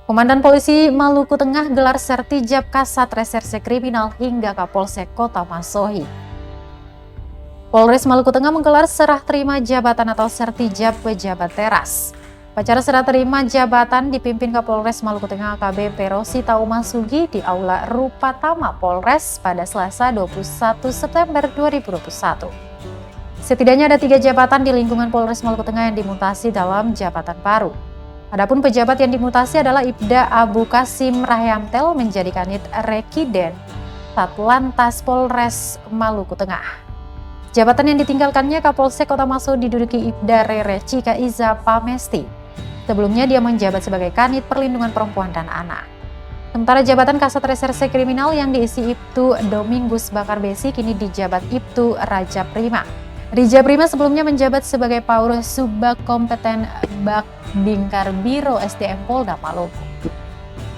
Komandan Polisi Maluku Tengah gelar sertijab Kasat Reserse Kriminal hingga Kapolsek Kota Masohi. Polres Maluku Tengah menggelar serah terima jabatan atau sertijab pejabat teras. Acara serah terima jabatan dipimpin Kapolres Maluku Tengah AKBP Rosita Umasugi di Aula Rupatama Polres pada Selasa 21 September 2021. Setidaknya ada 3 jabatan di lingkungan Polres Maluku Tengah yang dimutasi dalam jabatan baru. Adapun pejabat yang dimutasi adalah Ibda Abu Kasim Rahyamtel menjadi Kanit Rekiden Satlantas Polres Maluku Tengah. Jabatan yang ditinggalkannya Kapolsek Kota Masohi diduduki Ibda Rere Cika Iza Pamesti. Sebelumnya dia menjabat sebagai Kanit Perlindungan Perempuan dan Anak. Sementara jabatan Kasat Reserse Kriminal yang diisi Ibtu Domingus Bakar Besi kini dijabat Ibtu Raja Prima. Rija Prima sebelumnya menjabat sebagai Paur Subbak Kompeten Bingkar Biro SDM Polda Maluku.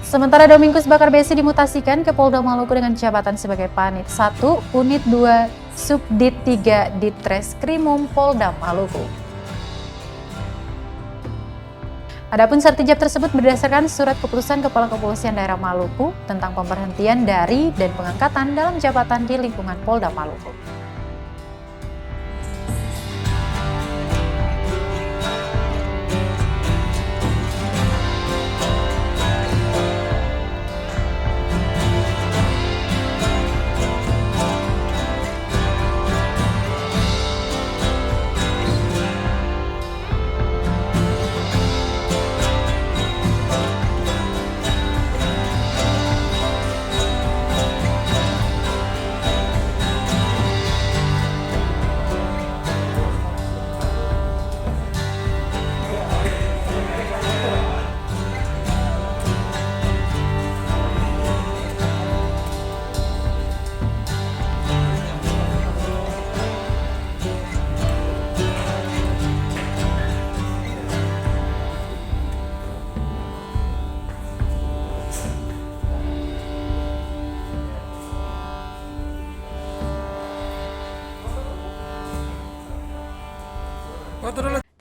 Sementara Domingus Bakar Besi dimutasikan ke Polda Maluku dengan jabatan sebagai Panit 1, Unit 2, Subdit 3 Ditreskrimum Polda Maluku. Adapun sertijab tersebut berdasarkan surat keputusan Kepala Kepolisian Daerah Maluku tentang pemberhentian dari dan pengangkatan dalam jabatan di lingkungan Polda Maluku.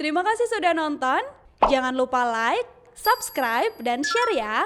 Terima kasih sudah nonton. Jangan lupa like, subscribe, dan share ya.